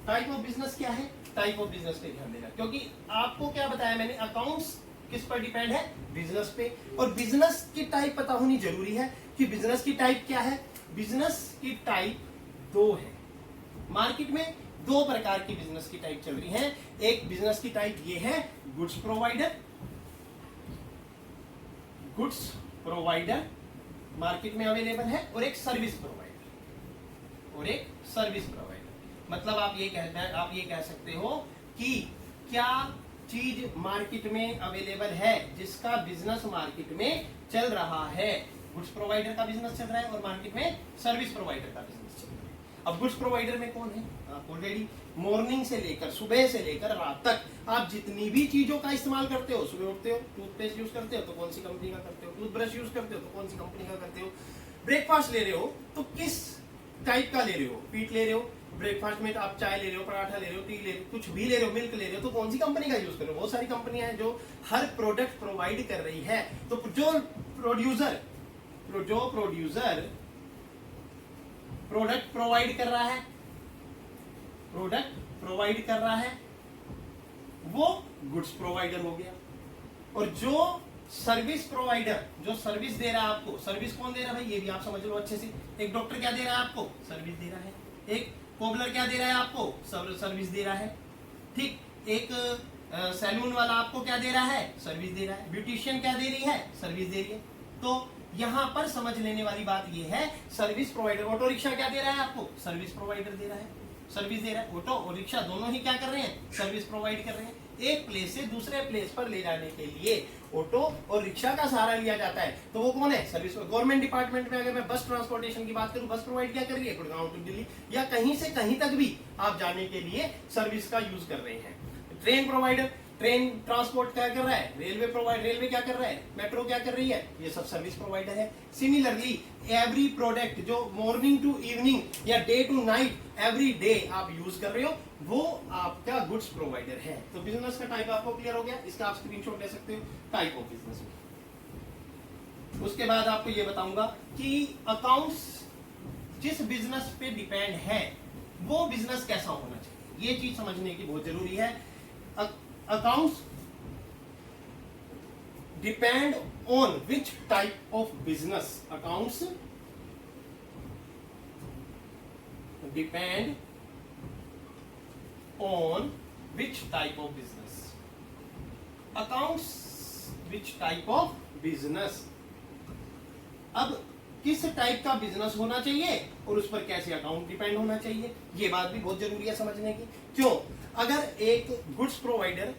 Type of business क्या है, type of business पे ध्यान देना, क्योंकि आपको क्या बताया मैंने, अकाउंट्स किस पर डिपेंड है, बिजनेस पे, और बिजनेस की टाइप पता होनी जरूरी है कि बिजनेस की टाइप क्या है। बिजनेस की टाइप दो है मार्केट में, दो प्रकार की बिजनेस की टाइप चल रही है। एक बिजनेस की टाइप ये है goods provider, goods provider market में अवेलेबल है, और एक सर्विस प्रोवाइडर, और एक सर्विस प्रोवाइडर। मतलब आप ये कह सकते हो कि क्या चीज मार्केट में अवेलेबल है जिसका बिजनेस मार्केट में चल रहा है। गुड्स प्रोवाइडर का बिजनेस चल रहा है और मार्केट में सर्विस प्रोवाइडर का बिजनेस चल रहा है। अब गुड्स प्रोवाइडर में कौन है, आप ऑलरेडी मॉर्निंग से लेकर, सुबह से लेकर रात तक आप जितनी भी चीजों का इस्तेमाल करते हो, सुबह उठते हो टूथपेस्ट यूज करते हो तो कौन सी कंपनी का करते हो, टूथब्रश यूज करते हो तो कौन सी कंपनी का करते हो, ब्रेकफास्ट ले रहे हो तो किस टाइप का ले रहे हो, व्हीट ले रहे हो, ब्रेकफास्ट में तो आप चाय ले रहे हो, पराठा ले रहे हो, टी ले रहे हो, कुछ भी ले रहे हो, मिल्क ले रहे हो, तो कौन सी कंपनी का यूज कर रहे हो। बहुत सारी कंपनियां हैं जो हर प्रोडक्ट प्रोवाइड कर रही है। तो जो प्रोड्यूसर प्रोडक्ट प्रोवाइड कर रहा है, प्रोडक्ट प्रोवाइड कर रहा है वो गुड्स प्रोवाइडर हो गया। और जो सर्विस प्रोवाइडर, जो सर्विस दे रहा है आपको, सर्विस कौन दे रहा है भाई, ये भी आप समझ लो अच्छे से। एक डॉक्टर क्या दे रहा है आपको, सर्विस दे रहा है। एक कोबलर क्या दे रहा है आपको, सर्विस दे रहा है। ठीक, एक सैलून वाला आपको क्या दे रहा है, सर्विस दे रहा है। ब्यूटिशियन क्या दे रही है, सर्विस दे रही है। तो यहां पर समझ लेने वाली बात यह है, सर्विस प्रोवाइडर। ऑटो रिक्शा क्या दे रहा है आपको, सर्विस प्रोवाइडर दे रहा है, सर्विस दे रहा है। ऑटो और रिक्शा दोनों ही क्या कर रहे हैं, सर्विस प्रोवाइड कर रहे हैं। एक प्लेस से दूसरे प्लेस पर ले जाने के लिए ऑटो और रिक्शा का सहारा लिया जाता है, तो वो कौन है, सर्विस। गवर्नमेंट डिपार्टमेंट में अगर मैं बस ट्रांसपोर्टेशन की बात करूं, बस प्रोवाइड क्या कर रही है, गुड़गांव टू दिल्ली या कहीं से कहीं तक भी आप जाने के लिए सर्विस का यूज कर रहे हैं। ट्रेन प्रोवाइडर, ट्रेन ट्रांसपोर्ट क्या कर रहा है, रेलवे क्या कर रहा है, मेट्रो क्या कर रही है, ये सब सर्विस प्रोवाइडर है। सिमिलरली एवरी प्रोडक्ट जो मॉर्निंग टू इवनिंग या day to night every day आप यूज कर रहे हो, वो आपका गुड्स प्रोवाइडर है। तो बिजनेस का टाइप आपको क्लियर हो गया, इसका आप स्क्रीनशॉट ले सकते हो टाइप ऑफ बिजनेस में। उसके बाद आपको ये बताऊंगा कि अकाउंट्स जिस बिजनेस पे डिपेंड है वो बिजनेस कैसा होना चाहिए, ये चीज समझने की बहुत जरूरी है। Accounts depend on which type of business. Accounts depend on which type of business. Accounts which type of business. अब किस टाइप का बिजनेस होना चाहिए और उस पर कैसे अकाउंट डिपेंड होना चाहिए, ये बात भी बहुत जरूरी है समझने की। क्यों, अगर एक गुड्स प्रोवाइडर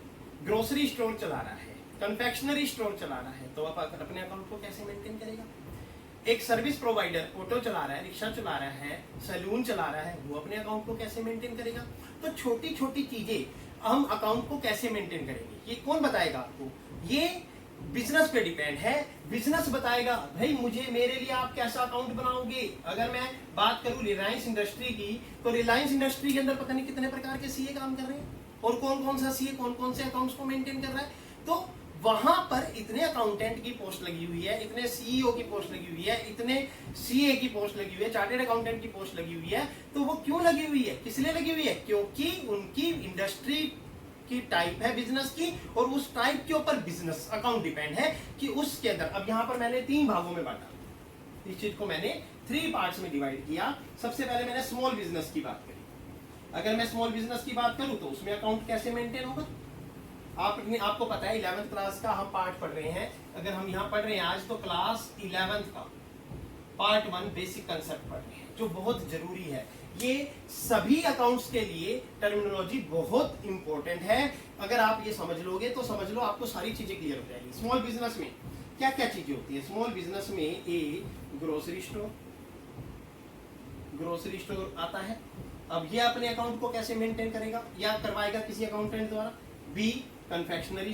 ग्रोसरी स्टोर चला रहा है, कन्फेक्शनरी स्टोर चला रहा है, तो आप अपने अकाउंट को कैसे मेंटेन करेगा। एक सर्विस प्रोवाइडर ऑटो चला रहा है, रिक्शा चला रहा है, सैलून चला रहा है, वो अपने अकाउंट को कैसे मेंटेन करेगा। तो छोटी छोटी चीजें हम अकाउंट को कैसे मेंटेन करेंगे, ये कौन बताएगा आपको, ये बिजनेस पे डिपेंड है। बिजनेस बताएगा भाई मुझे, मेरे लिए आप कैसा अकाउंट बनाओगे। अगर मैं बात करूं रिलायंस इंडस्ट्री की, तो रिलायंस इंडस्ट्री के अंदर पता नहीं कितने प्रकार के सीए काम कर रहे हैं, और कौन कौन सा सीए कौन कौन से अकाउंट्स को मेंटेन कर रहा है। तो वहां पर इतने अकाउंटेंट की पोस्ट लगी हुई है, इतने सीईओ की पोस्ट लगी हुई है, इतने सीए की पोस्ट लगी हुई है, चार्टेड अकाउंटेंट की पोस्ट लगी हुई है। तो वो क्यों लगी हुई है, किस लिए लगी हुई है, क्योंकि उनकी इंडस्ट्री की टाइप है बिजनेस की, और उस टाइप के ऊपर बिजनेस अकाउंट डिपेंड है कि उसके अंदर। अब यहां पर मैंने 3 भागों में बांटा, इस चीज को मैंने 3 पार्ट्स में डिवाइड किया। सबसे पहले मैंने स्मॉल बिजनेस की बात करी। अगर मैं स्मॉल बिजनेस की बात करूं तो उसमें अकाउंट कैसे मेंटेन होगा। आपको पता है 11th क्लास का हम पार्ट पढ़ रहे हैं। अगर हम यहाँ पढ़ रहे हैं आज, तो क्लास 11th का पार्ट 1 बेसिक कंसेप्ट पढ़ रहे हैं, जो बहुत जरूरी है। ये सभी अकाउंट्स के लिए टर्मिनोलॉजी बहुत इंपॉर्टेंट है। अगर आप ये समझ लोगे तो समझ लो आपको सारी चीजें क्लियर हो जाएगी। स्मॉल बिजनेस में क्या क्या चीजें होती है। स्मॉल बिजनेस में ए ग्रोसरी स्टोर आता है। अब ये अपने अकाउंट को कैसे मेंटेन करेगा या करवाएगा किसी अकाउंटेंट द्वारा। बी कन्फेक्शनरी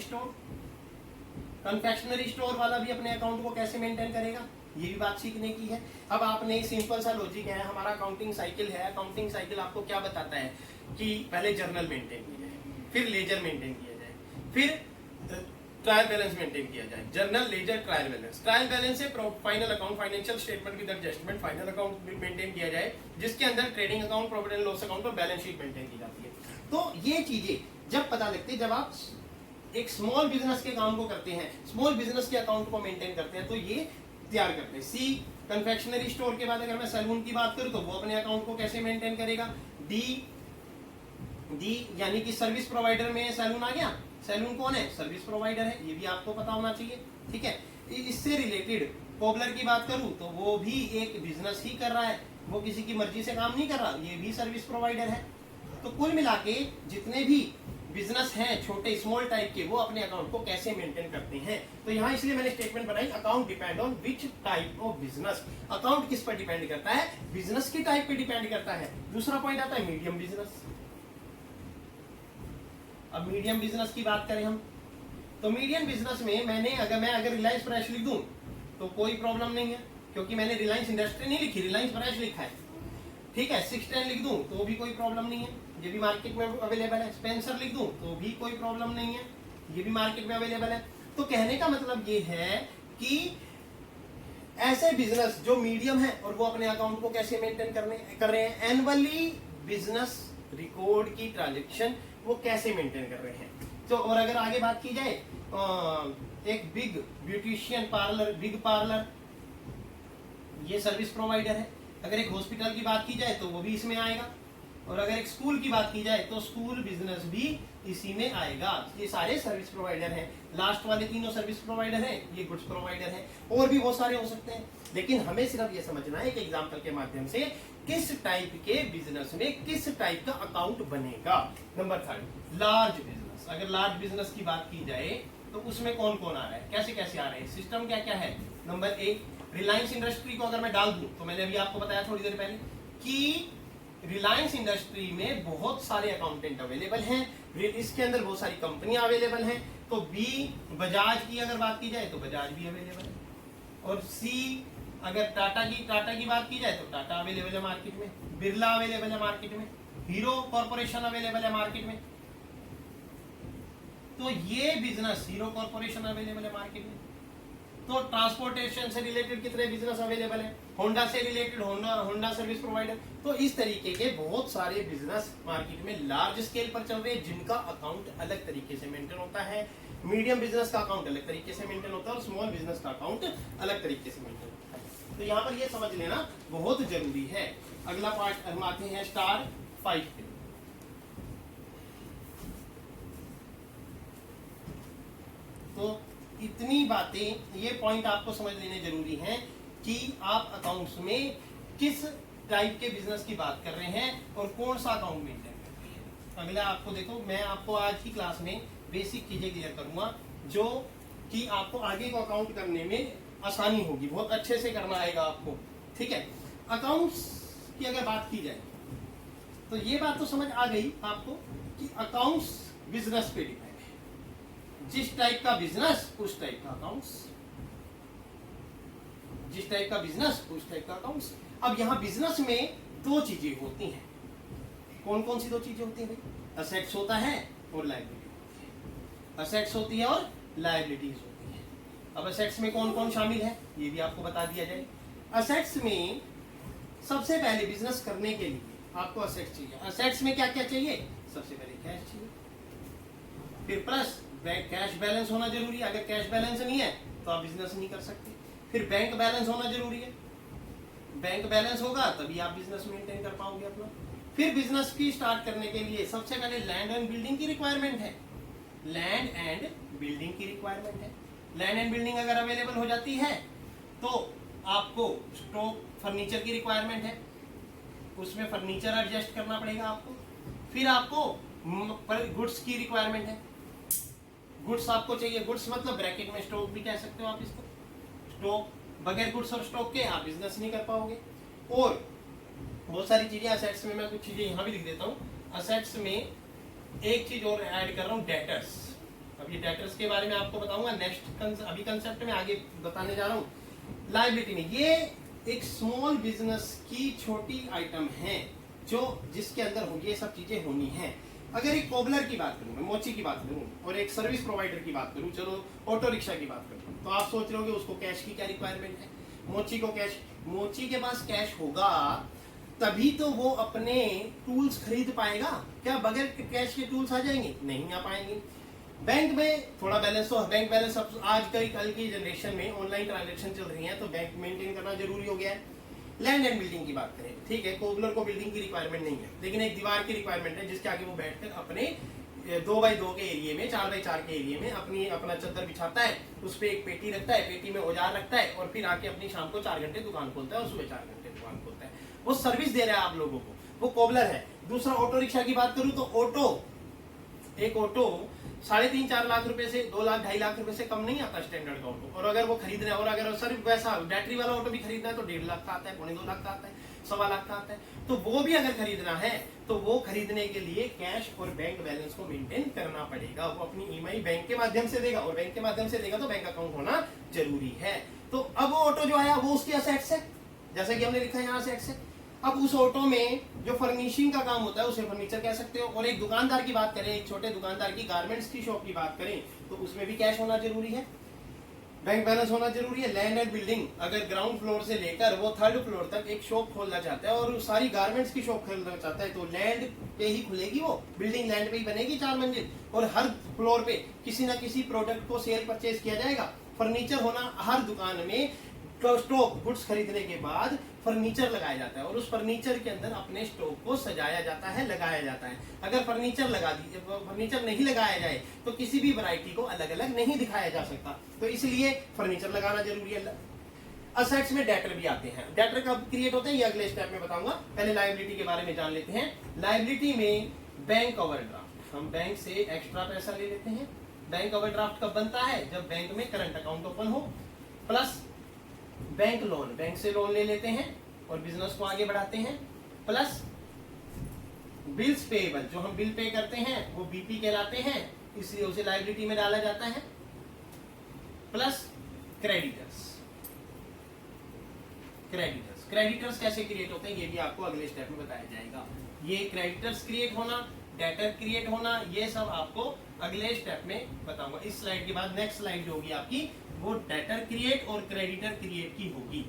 स्टोर वाला भी अपने अकाउंट को कैसे मेंटेन करेगा, ये भी बात सीखने की है। अब आपने सिंपल सा लॉजिक है, हमारा अकाउंटिंग साइकिल है। अकाउंटिंग साइकिल आपको क्या बताता है कि पहले जर्नल मेंटेन किया जाए, फिर लेजर मेंटेन किया जाए, फिर ट्रायल बैलेंस मेंटेन किया जाए। Journal ledger trial balance, trial balance से final account, financial statement with adjustment, final account भी मेंटेन किया जाए, जिसके अंदर trading account, profit and loss account और बैलेंस शीट मेंटेन की जाती है। तो ये चीजें जब पता लगती है, जब आप एक स्मॉल बिजनेस के काम को करते हैं, स्मॉल बिजनेस के अकाउंट को मेंटेन करते हैं, तो ये तैयार करते हैं। सी कन्फेक्शनरी स्टोर के बाद अगर मैं सैलून की बात करूं तो वो अपने अकाउंट को कैसे मेंटेन करेगा। डी यानी कि सर्विस प्रोवाइडर में सैलून आ गया। सैलून कौन है? सर्विस प्रोवाइडर है, ये भी आपको पता होना चाहिए, ठीक है। इससे रिलेटेड कोबलर की बात करूं तो वो भी एक बिजनेस ही कर रहा है, वो किसी की मर्जी से काम नहीं कर रहा, ये भी सर्विस प्रोवाइडर है। तो कुल मिला के जितने भी बिजनेस हैं छोटे स्मॉल टाइप के, वो अपने अकाउंट को कैसे मेंटेन करते हैं। तो यहाँ इसलिए मैंने स्टेटमेंट बनाई, account depend on which type of business. Account किस पर डिपेंड करता है? बिजनेस की टाइप पे डिपेंड करता है। दूसरा पॉइंट आता है मीडियम बिजनेस। अब मीडियम बिजनेस की बात करें हम, तो मीडियम बिजनेस में मैं अगर रिलायंस फ्रेश लिख दूं तो कोई प्रॉब्लम नहीं है, क्योंकि मैंने रिलायंस इंडस्ट्री नहीं लिखी, रिलायंस फ्रेश लिखा है, ठीक है। 610 लिख दूं तो भी कोई प्रॉब्लम नहीं है, ये भी मार्केट में अवेलेबल है। स्पेंसर लिख दूं तो भी कोई प्रॉब्लम नहीं है, ये भी मार्केट में अवेलेबल है। तो कहने का मतलब ये है कि ऐसे बिजनेस जो मीडियम है और वो अपने अकाउंट को कैसे मेंटेन कर रहे हैं, एनुअली बिजनेस रिकॉर्ड की ट्रांजेक्शन वो कैसे मेंटेन कर रहे हैं। तो और अगर आगे बात की जाए, एक big beautician parlour, big parlour, ये सर्विस प्रोवाइडर है। अगर एक हॉस्पिटल की बात की जाए तो वो भी इसमें आएगा, और अगर एक स्कूल की बात की जाए तो स्कूल बिजनेस भी इसी में आएगा। ये सारे सर्विस प्रोवाइडर हैं। लास्ट वाले तीनों सर्विस प्रोवाइडर हैं, ये गुड्स प्रोवाइडर हैं, और भी बहुत सारे हो सकते हैं। लेकिन हमें सिर्फ ये समझना है कि एग्जांपल के माध्यम से किस टाइप के बिजनेस में किस टाइप का अकाउंट बनेगा। Number 3, large business. अगर लार्ज बिजनेस की बात की जाए तो उसमें कौन कौन आ रहा है, कैसे कैसे आ रहे हैं, सिस्टम क्या क्या है। नंबर 1, रिलायंस इंडस्ट्री को अगर मैं डाल दूं तो मैंने अभी आपको बताया थोड़ी देर पहले कि रिलायंस इंडस्ट्री में बहुत सारे अकाउंटेंट अवेलेबल हैं, इसके अंदर बहुत सारी कंपनियां अवेलेबल हैं। तो बी, बजाज की अगर बात की जाए तो बजाज भी अवेलेबल है, और सी, अगर टाटा की बात की जाए तो टाटा अवेलेबल है मार्केट में, बिरला अवेलेबल है मार्केट में, हीरो कॉर्पोरेशन अवेलेबल है मार्केट में। तो ये बिजनेस, हीरो कॉर्पोरेशन अवेलेबल है मार्केट में। तो ट्रांसपोर्टेशन से रिलेटेड कितने बिजनेस अवेलेबल है, होंडा से रिलेटेड होंडा सर्विस प्रोवाइडर। तो इस तरीके के बहुत सारे बिजनेस मार्केट में लार्ज स्केल पर चल रहे हैं, जिनका अकाउंट अलग तरीके से मेंटेन होता है। मीडियम बिजनेस का अकाउंट अलग तरीके से मेंटेन होता है, और स्मॉल बिजनेस का अकाउंट अलग तरीके से मेंटेन होता है। तो यहाँ पर ये समझ लेना बहुत जरूरी है। अगला पार्ट हम आते हैं स्टार 5 पे। तो इतनी बातें, ये पॉइंट आपको समझ लेने जरूरी हैं कि आप अकाउंट्स में किस टाइप के बिजनेस की बात कर रहे हैं और कौन सा अकाउंट मेंटेन कर रहे हैं। अगला आपको देखो, मैं आपको आज की क्लास में बेसिक चीजें क्लियर करूंगा, जो कि आपको आगे को अकाउंट करने में आसानी होगी, बहुत अच्छे से करना आएगा आपको, ठीक है। अकाउंट्स की अगर बात की जाए तो ये बात तो समझ आ गई आपको कि अकाउंट्स बिजनेस पे डिपेंड है। जिस टाइप का बिजनेस उस टाइप का अकाउंट्स, जिस टाइप का बिजनेस उस टाइप का अकाउंट्स। अब यहाँ बिजनेस में दो चीजें होती हैं। कौन कौन सी दो चीजें होती हैं भाई? असेट्स होता है और लायबिलिटी होती है। असेट्स होती है और लायबिलिटीज होती है। अब असेट्स में कौन कौन शामिल है ये भी आपको बता दिया जाए। असेट्स में सबसे पहले बिजनेस करने के लिए आपको असेट्स चाहिए। असेट्स में क्या क्या चाहिए? सबसे पहले कैश चाहिए, फिर प्लस कैश बैलेंस होना जरूरी है। अगर कैश बैलेंस नहीं है तो आप बिजनेस नहीं कर सकते। फिर बैंक बैलेंस होना जरूरी है, बैंक बैलेंस होगा तभी आप बिजनेस मेंटेन कर पाओगे अपना। फिर बिजनेस की स्टार्ट करने के लिए सबसे पहले लैंड एंड बिल्डिंग की रिक्वायरमेंट है। लैंड एंड बिल्डिंग की रिक्वायरमेंट है। लैंड एंड बिल्डिंग अगर अवेलेबल हो जाती है तो आपको स्टॉक फर्नीचर की रिक्वायरमेंट है, उसमें फर्नीचर एडजस्ट करना पड़ेगा आपको। फिर आपको गुड्स की रिक्वायरमेंट है, गुड्स आपको चाहिए। गुड्स मतलब ब्रैकेट में स्टॉक भी कह सकते हो आप इसको। स्टॉक, बगैर गुड्स और स्टॉक के आप बिजनेस नहीं कर पाओगे। और बहुत सारी चीजें असेट्स में, मैं कुछ चीजें यहाँ भी लिख देता हूँ। असेट्स में एक चीज और ऐड कर रहा हूँ, डेटर्स। अब ये डेटर्स के बारे में आपको बताऊंगा नेक्स्ट, अभी कंसेप्ट में आगे बताने जा रहा हूँ। लायबिलिटी में ये एक स्मॉल बिजनेस की छोटी आइटम है जो जिसके अंदर ये सब चीजें होनी है। अगर एक कोबलर की बात करूं, मैं मोची की बात करूं और एक सर्विस प्रोवाइडर की बात करूं, चलो ऑटो रिक्शा की बात करूं, तो आप सोच रहे हो कि उसको कैश की क्या रिक्वायरमेंट है। मोची को कैश, मोची के पास कैश होगा तभी तो वो अपने टूल्स खरीद पाएगा। क्या बगैर कैश के टूल्स आ जाएंगे? नहीं आ पाएंगे। बैंक में थोड़ा बैलेंस, तो बैंक बैलेंस अब आज कल की जनरेशन में ऑनलाइन ट्रांजेक्शन चल रही है तो बैंक मेंटेन करना जरूरी हो गया है। लैंड एंड बिल्डिंग की बात करें, ठीक है, कोबलर को बिल्डिंग की रिक्वायरमेंट नहीं है, लेकिन एक दीवार की रिक्वायरमेंट है जिसके आगे वो बैठकर अपने 2x2 के एरिया में, 4x4 के एरिया में अपना चादर बिछाता है, उस पर एक पेटी रखता है, पेटी में औजार रखता है और फिर आके अपनी शाम को 4 घंटे दुकान खोलता है और सुबह 4 घंटे दुकान खोलता है। वो सर्विस दे रहा है आप लोगों को, वो कोबलर है। दूसरा ऑटो रिक्शा की बात करूं तो एक ऑटो 3.5-4 लाख रुपए से 2 लाख 2.5 लाख रुपए से कम नहीं आता स्टैंडर्ड का ऑटो। और अगर वो खरीदना है, और अगर सिर्फ वैसा बैटरी वाला ऑटो भी खरीदना है तो 1.5 लाख का आता है, 1.25-2 लाख का आता है, 1.25 लाख का आता है। तो वो भी अगर खरीदना है तो वो खरीदने के लिए कैश और बैंक बैलेंस को मेंटेन करना पड़ेगा। वो अपनी ईएमआई बैंक के माध्यम से देगा, और बैंक के माध्यम से देगा तो बैंक अकाउंट होना जरूरी है। तो अब वो ऑटो जो आया वो उसकी असेट्स है, जैसा कि हमने लिखा है यहाँ असेट्स है। अब उस ऑटो में जो फर्निशिंग का काम होता है उसे फर्नीचर कह सकते हो। और एक दुकानदार की बात करें, एक छोटे दुकानदार की गारमेंट्स की शॉप की बात करें तो उसमें भी कैश होना जरूरी है, बैंक बैलेंस होना जरूरी है। लैंड एंड बिल्डिंग, अगर ग्राउंड फ्लोर से लेकर वो 3rd फ्लोर तक एक शॉप खोलना चाहता है और सारी गारमेंट्स की शॉप खोलना चाहता है तो लैंड पे ही खुलेगी, वो बिल्डिंग लैंड पे ही बनेगी 4 मंजिल, और हर फ्लोर पे किसी ना किसी प्रोडक्ट को सेल परचेज किया जाएगा। फर्नीचर होना, हर दुकान में स्टॉक गुड्स खरीदने के बाद फर्नीचर लगाया जाता है और उस फर्नीचर के अंदर अपने स्टॉक को सजाया जाता है, लगाया जाता है। अगर फर्नीचर नहीं लगाया जाए तो किसी भी वैरायटी को अलग अलग नहीं दिखाया जा सकता, तो इसलिए फर्नीचर लगाना जरूरी है। असेट्स में डेटर भी आते हैं। डेटर कब क्रिएट होते हैं ये अगले स्टेप में बताऊंगा, पहले लायबिलिटी के बारे में जान लेते हैं। लायबिलिटी में बैंक ओवरड्राफ्ट, हम बैंक से एक्स्ट्रा पैसा ले लेते हैं। बैंक ओवरड्राफ्ट कब बनता है? जब बैंक में करंट अकाउंट ओपन हो, प्लस बैंक लोन, बैंक से लोन ले लेते हैं और बिजनेस को आगे बढ़ाते हैं, प्लस बिल्स पेएबल, जो हम बिल पे करते हैं वो बीपी कहलाते हैं, इसलिए उसे लायबिलिटी में डाला जाता है, प्लस क्रेडिटर्स। क्रेडिटर्स कैसे क्रिएट होते हैं ये भी आपको अगले स्टेप में बताया जाएगा। ये क्रेडिटर्स क्रिएट होना, डेटर क्रिएट होना, ये सब आपको अगले स्टेप में बताऊंगा। इस स्लाइड के बाद नेक्स्ट स्लाइड जो होगी आपकी वो डेटर क्रिएट और क्रेडिटर क्रिएट की होगी।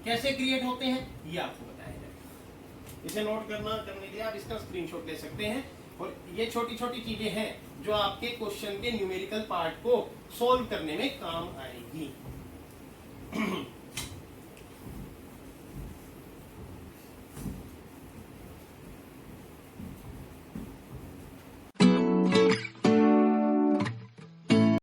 कैसे क्रिएट होते हैं ये आपको बताया जाएगा। इसे नोट करने के लिए आप इसका स्क्रीनशॉट ले सकते हैं। और ये छोटी छोटी चीजें हैं जो आपके क्वेश्चन के न्यूमेरिकल पार्ट को सोल्व करने में काम आएगी।